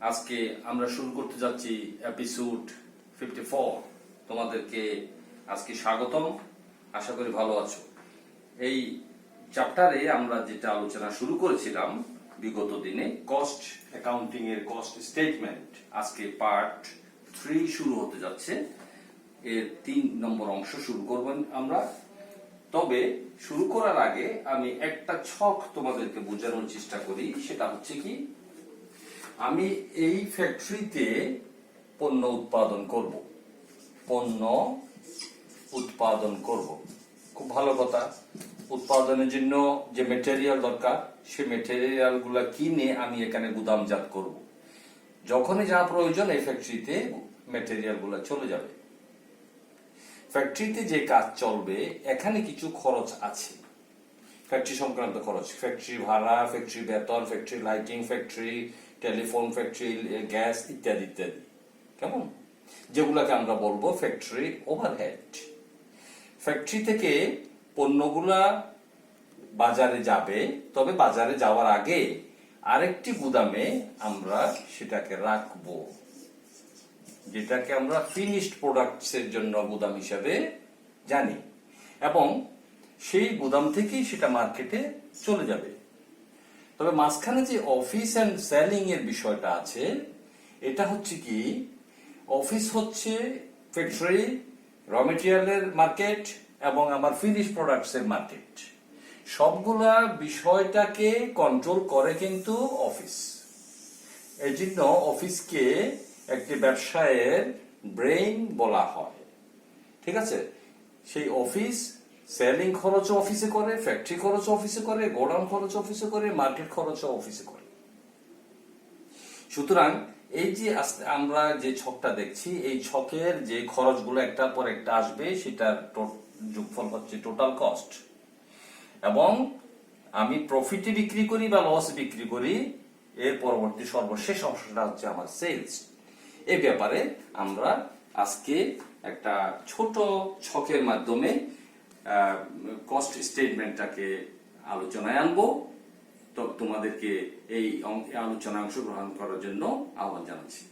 আজকে আমরা শুরু করতে যাচ্ছি এপিসোড 54। তোমাদেরকে আজকে স্বাগতম। আশা করি ভালো আছো। এই চ্যাপ্টারে আমরা যেটা আলোচনা শুরু করেছিলাম বিগত দিনে, কস্ট অ্যাকাউন্টিং এর কস্ট স্টেটমেন্ট, আজকে পার্ট 3 শুরু হতে যাচ্ছে। এর 3 নম্বর অংশ শুরু করবেন আমরা। তবে শুরু করার আগে আমি একটা ছক তোমাদেরকে বোঝানোর চেষ্টা করি। সেটা হচ্ছে কি, আমি এই ফ্যাক্টরিতে পণ্য উৎপাদন করব। খুব ভালো কথা। উৎপাদনের জন্য যে মেটেরিয়াল দরকার, সে মেটেরিয়াল গুলা কিনে আমি এখানে গুদামজাত করব। যখনই যা প্রয়োজন এই ফ্যাক্টরিতে মেটেরিয়াল গুলা চলে যাবে। ফ্যাক্টরিতে যে কাজ চলবে, এখানে কিছু খরচ আছে, ফ্যাক্টরি সংক্রান্ত খরচ, ফ্যাক্টরি ভাড়া, ফ্যাক্টরি বেতন, factory lighting, factory telephone, factory gas ইত্যাদি ইত্যাদি, কেমন, যেগুলোকে আমরা বলবো ফ্যাক্টরি ওভারহেড। ফ্যাক্টরি থেকে পণ্যগুলা বাজারে যাবে, তবে বাজারে যাওয়ার আগে আরেকটি গুদামে আমরা সেটাকে রাখবো, যেটাকে আমরা ফিনিশড প্রোডাক্টস এর জন্য গুদাম হিসাবে জানি, এবং সেই গুদাম থেকেই সেটা মার্কেটে চলে যাবে। তবে মাঝখানে যে অফিস এন্ড সেলিং এর বিষয়টা আছে, এটা হচ্ছে কি, অফিস হচ্ছে ফ্যাক্টরি, র মেটেরিয়ালের মার্কেট এবং আমার ফিনিশ প্রোডাক্টস এর মার্কেট, সবগুলা বিষয়টাকে কন্ট্রোল করে কিন্তু অফিস। এই জন্য অফিসকে একটি ব্যবসায়ের ব্রেইন বলা হয়। ঠিক আছে? সেই অফিস সেলিং খরচ অফিসে করে, ফ্যাক্টরি খরচ অফিসে করে, গোডাউন খরচ অফিসে করে, মার্কেট খরচ অফিসে করে। সুতরাং এই যে আমরা যে ছকটা দেখছি, এই ছকের যে খরচগুলো একটার পর একটা আসবে, সেটার যোগফল হচ্ছে টোটাল কস্ট। এবং আমি প্রফিটে বিক্রি করি বা লস বিক্রি করি, এর পরবর্তী সর্বশেষ অংশটা হচ্ছে আমার সেলস। এই ব্যাপারে আমরা আজকে একটা ছোট ছকের মাধ্যমে কস্ট স্টেটমেন্টটাকে আলোচনায় আনবো। তো তোমাদেরকে এই আলোচনায় অংশগ্রহণ করার জন্য আহ্বান জানাচ্ছি।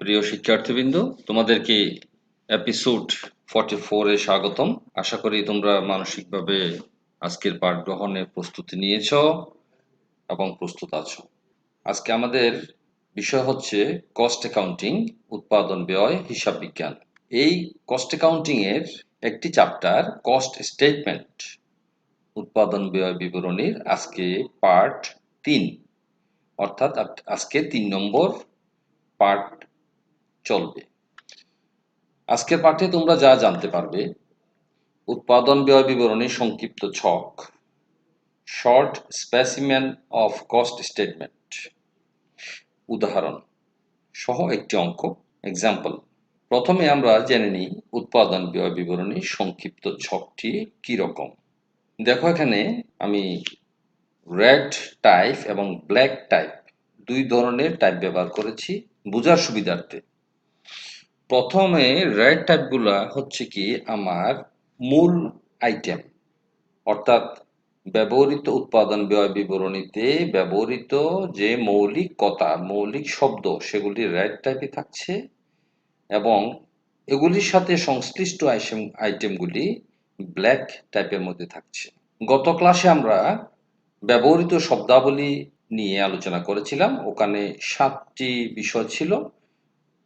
প্রিয় শিক্ষার্থীবৃন্দ, তোমাদেরকে এপিসোড 44 এ স্বাগতম। আশা করি তোমরা মানসিকভাবে আজকের পাঠ গ্রহণের প্রস্তুতি নিয়েছ এবং প্রস্তুত আছো। আজকে আমাদের বিষয় হচ্ছে কস্ট অ্যাকাউন্টিং, উৎপাদন ব্যয় হিসাব বিজ্ঞান। এই কস্ট অ্যাকাউন্টিং এর একটি চ্যাপ্টার কস্ট স্টেটমেন্ট, উৎপাদন ব্যয় বিবরণীর আজকে পার্ট 3, অর্থাৎ আজকে 3 নম্বর পার্ট চলবে। আজকের পাঠে তোমরা যা জানতে পারবে: উৎপাদন ব্যয় বিবরণীর সংক্ষিপ্ত ছক, short specimen of cost statement, উদাহরণ সহ একটি অঙ্ক, এক্সাম্পল। প্রথমে আমরা জেনে নিই উৎপাদন ব্যয় বিবরণীর সংক্ষিপ্ত ছকটি কি রকম। দেখো, এখানে আমি রেড টাইপ এবং ব্ল্যাক টাইপ, দুই ধরনের টাইপ ব্যবহার করেছি বোঝার সুবিধার্থে। প্রথমে রেড টাইপগুলা হচ্ছে কি আমার মূল আইটেম, অর্থাৎ ব্যবহৃত উৎপাদন ব্যয় বিবরণীতে ব্যবহৃত যে মৌলিক কথা, মৌলিক শব্দ, সেগুলি রেড টাইপে থাকছে এবং এগুলির সাথে সংশ্লিষ্ট আইটেমগুলি ব্ল্যাক টাইপের মধ্যে থাকছে। গত ক্লাসে আমরা ব্যবহৃত শব্দাবলী নিয়ে আলোচনা করেছিলাম। ওখানে 7টি বিষয় ছিল।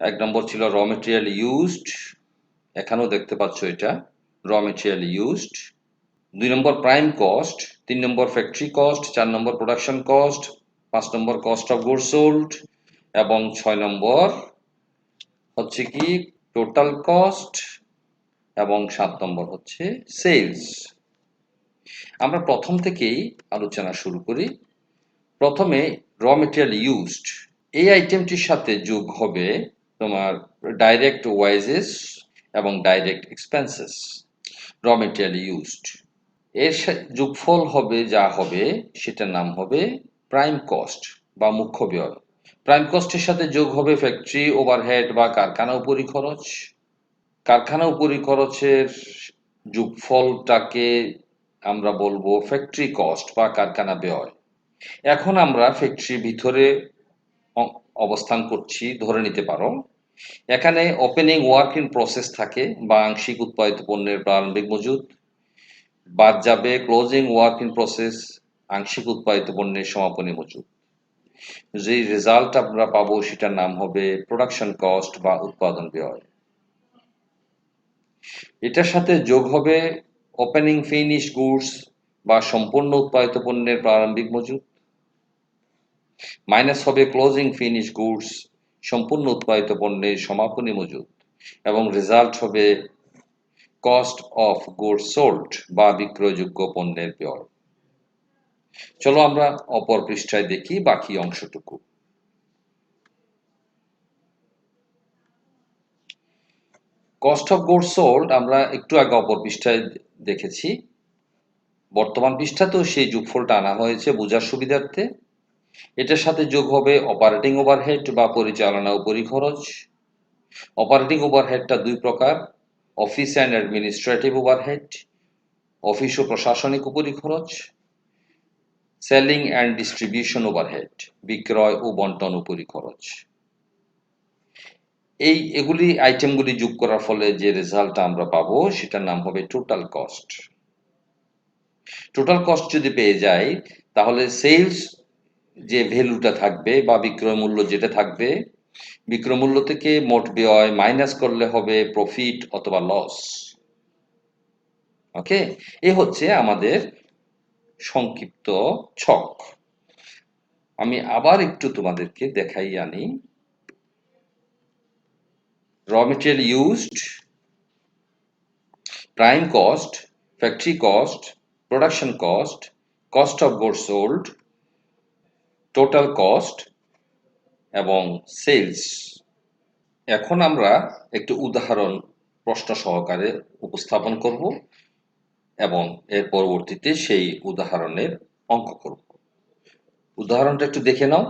1 নম্বর ছিল র মেটেরিয়াল ইউজড, এখানেও দেখতে পাচ্ছ এটা র material used. 2 number prime cost, 3 number factory cost, 4 number production cost, 5 number cost of goods sold এবং 6 নম্বর হচ্ছে কি টোটাল কস্ট এবং 7 নম্বর হচ্ছে সেলস। আমরা প্রথম থেকেই আলোচনা শুরু করি। প্রথমে র মেটেরিয়াল ইউজড, এই আইটেমটির সাথে যোগ হবে তোমার ডাইরেক্ট ওয়াইজেস এবং ডাইরেক্ট এক্সপেন্সেস। র মেটেরিয়াল ইউজড এর যোগফল হবে, যা হবে সেটার নাম হবে প্রাইম কস্ট বা মুখ্য ব্যয়। প্রাইম কস্টের সাথে যোগ হবে ফ্যাক্টরি ওভারহেড বা কারখানা উপরি খরচ। কারখানা উপরি খরচের যোগফলটাকে আমরা বলবো ফ্যাক্টরি কস্ট বা কারখানা ব্যয়। এখন আমরা ফ্যাক্টরির ভিতরে অবস্থান করছি ধরে নিতে পারো। এখানে ওপেনিং ওয়ার্ক ইন প্রসেস থাকে বা আংশিক উৎপাদিত পণ্যের প্রারম্ভিক মজুদ, বাদ যাবে ক্লোজিং ওয়ার্ক ইন প্রসেস, আংশিক উৎপাদিত পণ্যের সমাপনী মজুদ। যে রেজাল্ট আমরা পাবো সেটার নাম হবে প্রোডাকশন কস্ট বা উৎপাদন ব্যয়। এটার সাথে যোগ হবে ওপেনিং ফিনিশ গুডস বা সম্পূর্ণ উৎপাদিত পণ্যের প্রারম্ভিক মজুদ, মাইনাস হবে ক্লোজিং ফিনিশ গুডস, সম্পূর্ণ উৎপাদিত পণ্যের সমাপনী মজুদ, এবং রেজাল্ট হবে কস্ট অফ গুডস সোল্ড বা বিক্রয়যোগ্য পণ্যের ব্যয়। চলো আমরা অপর পৃষ্ঠায় দেখি বাকি অংশটুকু। কস্ট অফ গুডস সোল্ড আমরা একটু আগে অপর পৃষ্ঠায় দেখেছি, বর্তমান পৃষ্ঠাতেও সেই যোগফলটা আনা হয়েছে বোঝার সুবিধার্থে। এটার সাথে যোগ হবে অপারেটিং ওভারহেড বা পরিচালনা ও পরিখরচ। অপারেটিং ওভারহেডটা দুই প্রকার, office and administrative overhead, office ও প্রশাসনিক উপরিখরচ। সেলিং অ্যান্ড ডিস্ট্রিবিউশন ওভারহেড, বিক্রয় ও বন্টন উপরিখরচ। এগুলি আইটেমগুলি যোগ করার ফলে যে রেজাল্টটা আমরা পাবো সেটার নাম হবে টোটাল কস্ট। টোটাল কস্ট যদি পেয়ে যাই তাহলে সেলস যে ভ্যালুটা থাকবে বা বিক্রয় মূল্য যেটা থাকবে, বিক্রয় মূল্য থেকে মোট ব্যয় মাইনাস করলে হবে প্রফিট অথবা লস। ওকে, এ হচ্ছে আমাদের সংক্ষিপ্ত ছক। আমি আবার একটু তোমাদেরকে দেখাই আনি। র material used, prime cost, factory cost, production cost, cost of goods sold, total cost এবং সেলস। এখন আমরা একটু উদাহরণ প্রশ্ন সহকারে উপস্থাপন করব এবং এর পরবর্তীতে সেই উদাহরণের অঙ্ক করব। উদাহরণটা একটু দেখে নাও।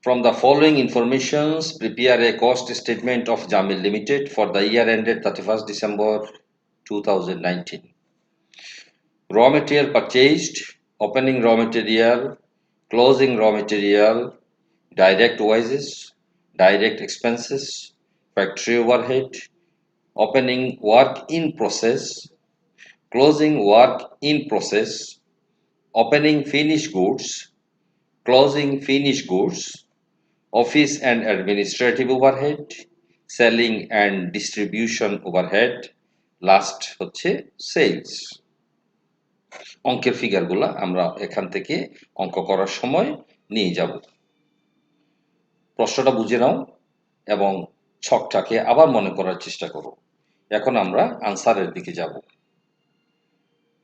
From the following informations, prepare a cost statement of Jamil Limited for the year ended 31st December 2019. Raw material purchased, opening raw material, closing raw material, direct wages, direct expenses, factory overhead, opening work in process, closing work in process, opening finished goods, closing finished goods, office and administrative overhead, selling and distribution overhead, last হচ্ছে sales. অঙ্কের ফিগারগুলো আমরা এখান থেকে অঙ্ক করার সময় নিয়ে যাব। প্রশ্নটা বুঝে নাও এবং ছকটাকে আবার মনে করার চেষ্টা করো। এখন আমরা আনসারের দিকে যাব।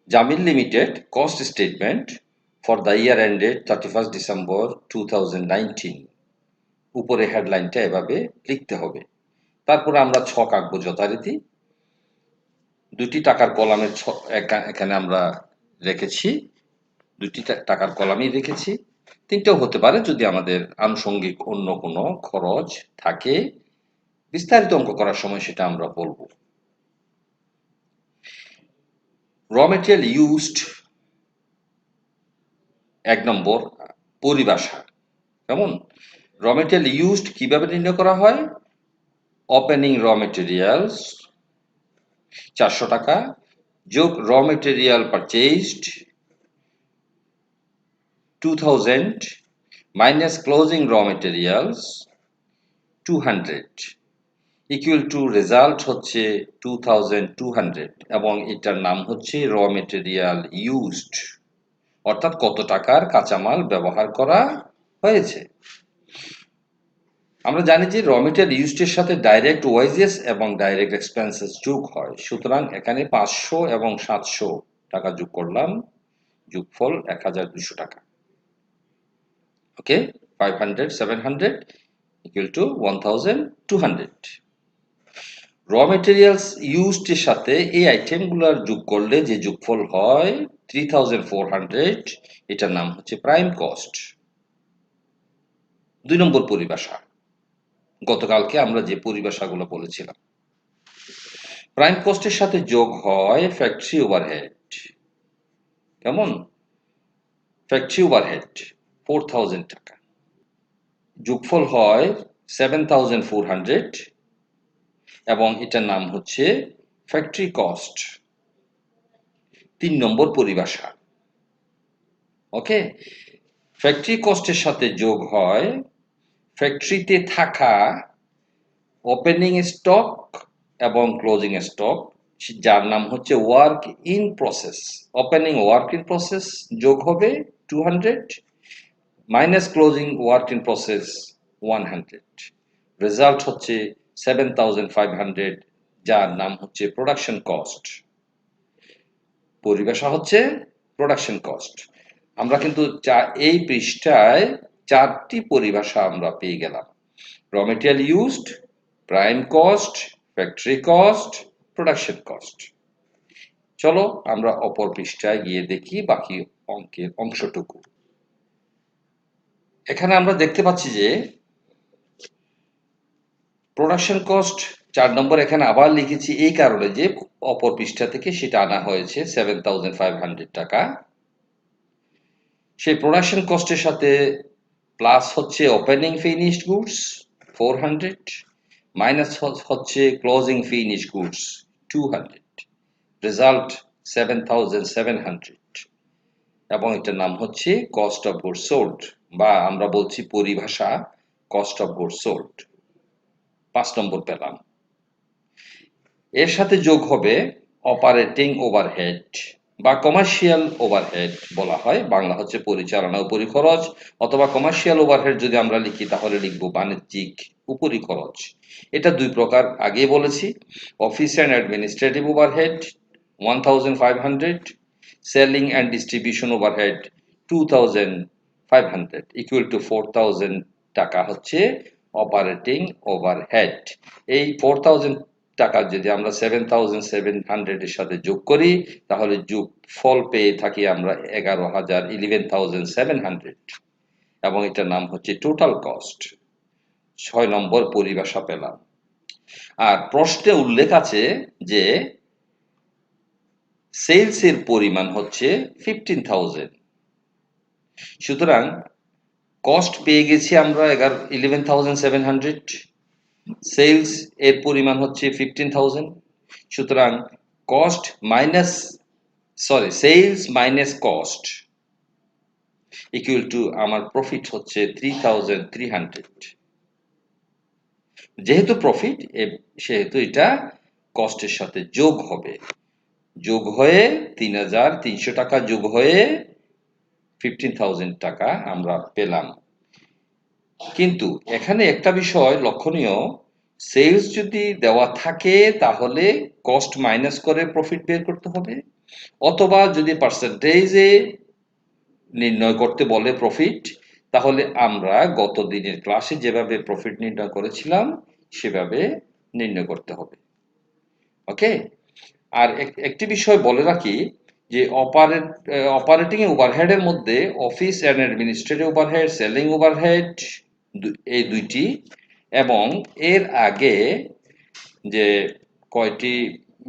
Jamil limited cost statement for the year ended 31st December 2019। উপরে হেডলাইনটা এভাবে লিখতে হবে। তারপরে আমরা ছক আঁকবো যথারীতি। দুটি টাকার কলামের এখানে আমরা রেখেছি, দুটি টাকার কলামই রেখেছি। তিনটাও হতে পারে যদি আমাদের আনুষঙ্গিক অন্য কোনো খরচ থাকে। বিস্তারিত অঙ্ক করার সময় সেটা আমরা বলবো। র মেটেরিয়াল ইউজড, 1 নম্বর পরিভাষা। কেমন? র মেটেরিয়াল ইউজড কিভাবে নির্ণয় করা হয়? ওপেনিং র মেটেরিয়ালস 400 টাকা যোগ র material purchased 2000 minus closing raw materials 200 equal to result হচ্ছে 2200 এবং এটার নাম হচ্ছে র মেটেরিয়াল ইউজড, অর্থাৎ কত টাকার কাঁচামাল ব্যবহার করা হয়েছে। আমরা জানি যে র মেটেরিয়াল ইউজডের সাথে ডাইরেক্ট ওয়াজেস এবং ডাইরেক্ট এক্সপেন্সেস যোগ হয়, সুতরাং এখানে 500 এবং 700 টাকা যোগ করলাম, যোগফল 1200 টাকা। ওকে, 500 700 equal to 1200। Raw materials used এর সাথে এই আইটেমগুলোর যোগ করলে যে যোগফল হয় 3400, এটার নাম হচ্ছে প্রাইম কস্ট। 2 নম্বর পরিভাষা, গতকালকে আমরা যে পরিভাষাগুলো বলেছিলাম। প্রাইম কস্টের সাথে যোগ হয় ফ্যাক্টরি ওভারহেড। কেমন? ফ্যাক্টরি ওভারহেড 4000 টাকা। যোগফল হয় 7,400 এবং এটার নাম হচ্ছে ফ্যাক্টরি কস্ট, 3 নম্বর পরিভাষা। ওকে, ফ্যাক্টরি কস্টের সাথে যোগ হয় ফ্যাক্টরিতে থাকা ওপেনিং স্টক এবং ক্লোজিং স্টক, যার নাম হচ্ছে work in process. Opening work in process যোগ হবে 200 minus closing work in process 100, result হচ্ছে 7,500, যার নাম হচ্ছে প্রোডাকশন কস্ট। পরিভাষা হচ্ছে প্রোডাকশন কস্ট। আমরা কিন্তু এই পৃষ্ঠায় 4টি পরিভাষা আমরা পেয়ে গেলাম: র material used, prime cost, factory cost, production cost. চলো আমরা অপর পৃষ্ঠায় গিয়ে দেখি বাকি অঙ্কের অংশটুকু। এখানে আমরা দেখতে পাচ্ছি যে প্রোডাকশন কস্ট 4 নম্বর এখানে আবার লিখেছি এই কারণে যে অপর পৃষ্ঠা থেকে সেটা আনা হয়েছে 7,500 টাকা। সেই প্রোডাকশন কস্টের সাথে প্লাস হচ্ছে ওপেনিং ফিনিশড গুডস 400 মাইনাস হচ্ছে ক্লোজিং ফিনিশড গুডস 200, রেজাল্ট 7,700 এবং এটার নাম হচ্ছে কস্ট অফ গুডস সোল্ড, বা আমরা বলছি পরিভাষা কস্ট অফ গুডস সোল্ড। 5 নম্বর পেলাম। এর সাথে যোগ হবে অপারেটিং ওভারহেড বা কমার্শিয়াল ওভারহেড বলা হয়, বাংলা হচ্ছে পরিচালনা উপরি খরচ, অথবা কমার্শিয়াল ওভারহেড যদি আমরা লিখি তাহলে লিখব বাণিজ্যিক উপরি খরচ। এটা দুই প্রকার, আগে বলেছি। Office and administrative overhead 1,500, selling and distribution overhead 2,500 equal to 4,000 টাকা হচ্ছে অপারেটিং ওভারহেড। এই 4,000 টাকা যদি আমরা 7,700 এর সাথে যোগ করি তাহলে যোগফল পেয়ে থাকি আমরা 11,700 এবং এটার নাম হচ্ছে টোটাল কস্ট। 6 নম্বর পরিভাষা পেলাম। আর প্রশ্নে উল্লেখ আছে যে সেলস এর পরিমাণ হচ্ছে 15,000, সুতরাং কস্ট পেয়ে গেছি আমরা 11,700, সেলস এর পরিমাণ হচ্ছে 15,000, সুতরাং cost minus sales minus cost equal to আমার প্রফিট হচ্ছে 3,300। যেহেতু প্রফিট সেহেতু এটা কস্টের সাথে যোগ হবে, যোগ হয়ে 3,300 টাকা যোগ হয়ে 15,000 টাকা আমরা পেলাম। কিন্তু এখানে একটা বিষয় লক্ষণীয়, সেলস যদি দেওয়া থাকে তাহলে কস্ট মাইনাস করে প্রফিট বের করতে হবে, অথবা যদি পার্সেন্টেজে নির্ণয় করতে বলে প্রফিট, তাহলে আমরা গত দিনের ক্লাসে যেভাবে প্রফিট নির্ণয় করেছিলাম সেভাবে নির্ণয় করতে হবে। ওকে, আর একটি বিষয় বলে রাখি যে অপারেটিং ওভারহেডের মধ্যে office and administrative overhead, selling overhead এই দুইটি, এবং এর আগে যে কয়টি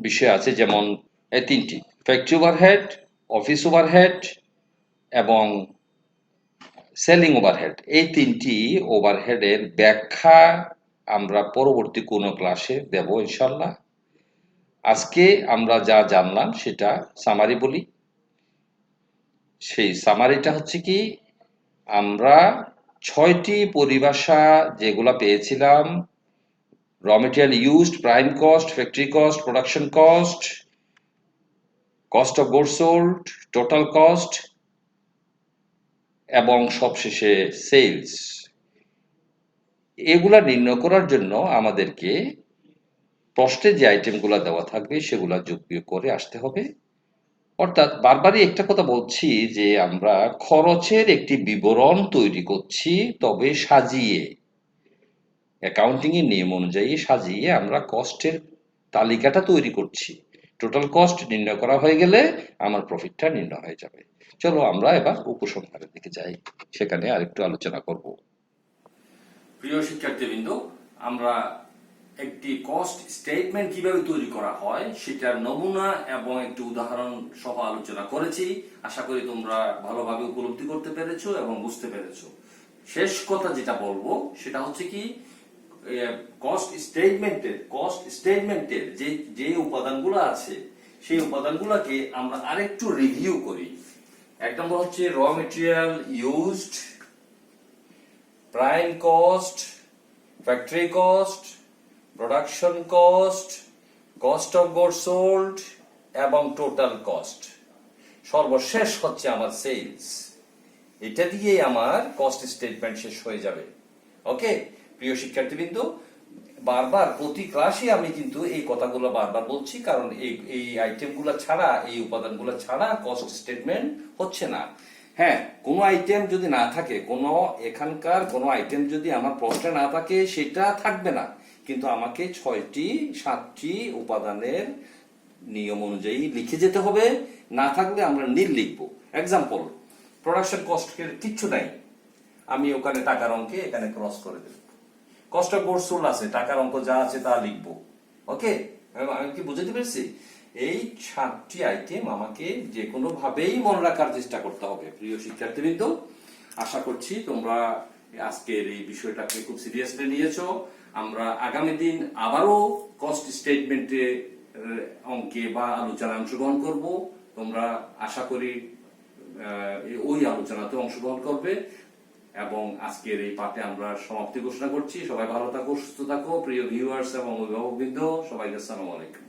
বিষয় আছে যেমন এই তিনটি, ফ্যাক্টরি ওভারহেড, অফিস ওভারহেড এবং সেলিং ওভারহেড, এই তিনটি ওভারহেডের ব্যাখ্যা আমরা পরবর্তী কোনো ক্লাসে দেব ইনশাল্লাহ। আজকে আমরা যা জানলাম সেটা সামারি বলি। সেই সামারিটা হচ্ছে কি, আমরা 6টি পরিভাষা যেগুলা পেয়েছিলাম, র material used, prime cost, factory cost, production cost, cost of goods sold, total cost এবং সবশেষে সেলস, এগুলা নির্ণয় করার জন্য আমাদেরকে প্রশ্নে যে আইটেমগুলো দেওয়া থাকবে সেগুলা যোগ বিয়োগ করে আসতে হবে। অর্থাৎ বারবারই একটা কথা বলছি যে আমরা খরচের একটি বিবরণ তৈরি করছি, তবে সাজিয়ে, অ্যাকাউন্টিং এর নিয়ম অনুযায়ী সাজিয়ে আমরা কস্টের তালিকাটা তৈরি করছি। টোটাল কস্ট নির্ণয় করা হয়ে গেলে আমার প্রফিটটা নির্ণয় হয়ে যাবে। চলো আমরা এবার উপসংহারের দিকে যাই, সেখানে আরেকটু আলোচনা করব। প্রিয় শিক্ষার্থীবৃন্দ, আমরা একটি কস্ট স্টেটমেন্ট কিভাবে তৈরি করা হয় সেটার নমুনা এবং একটি উদাহরণ সহ আলোচনা করেছি। আশা করি তোমরা ভালোভাবে উপলব্ধি করতে পেরেছো এবং বুঝতে পেরেছো। শেষ কথা যেটা বলবো সেটা হচ্ছে কি, কস্ট স্টেটমেন্টের যে যে উপাদানগুলো আছে সেই উপাদানগুলোকে আমরা আরেকটু রিভিউ করি। এক নম্বর হচ্ছে র material used, prime cost, factory cost, production cost, cost of goods sold এবং টোটাল কস্ট। সর্বশেষ হচ্ছে আমার সেলস। এটা দিয়ে আমার কস্ট স্টেটমেন্ট শেষ হয়ে যাবে। ওকে প্রিয় শিক্ষার্থীবৃন্দ, বারবার প্রতি ক্লাসে আমি কিন্তু এই কথাগুলো বারবার বলছি, কারণ এই আইটেমগুলো ছাড়া, এই উপাদানগুলো ছাড়া কস্ট স্টেটমেন্ট হচ্ছে না। হ্যাঁ, কোনো আইটেম যদি না থাকে, এখানকার কোনো আইটেম যদি আমার প্রশ্নে না থাকে, সেটা থাকবে না, কিন্তু আমাকে 6টি-7টি উপাদানের নিয়ম অনুযায়ী লিখে যেতে হবে। না থাকলে আমরা নীল লিখবো। এক্সাম্পল, প্রোডাকশন কস্ট কিচ্ছু নাই, আমি ওখানে টাকার অঙ্কে এখানে ক্রস করে দেব। কস্ট অফ গুডস সোল্ড আছে, টাকার অঙ্ক যা আছে তা লিখবো। ওকে, আমি কি বুঝাতে পেরেছি? এই 7টি আইটেম আমাকে যে কোনো ভাবেই মনে রাখার চেষ্টা করতে হবে। প্রিয় শিক্ষার্থীবৃন্দ, আশা করছি তোমরা আজকের এই বিষয়টাকে খুব সিরিয়াসলি নিয়েছো। আমরা আগামী দিন আবারও কস্ট স্টেটমেন্টে অঙ্কে বা আলোচনায় অংশগ্রহণ করব। তোমরা আশা করি ওই আলোচনাতে অংশগ্রহণ করবে। এবং আজকের এই পাঠে আমরা সমাপ্তি ঘোষণা করছি। সবাই ভালো থাকো, সুস্থ থাকো। প্রিয় ভিউয়ার্স এবং অভিভাবকবৃন্দ, সবাইকে আসসালামু আলাইকুম।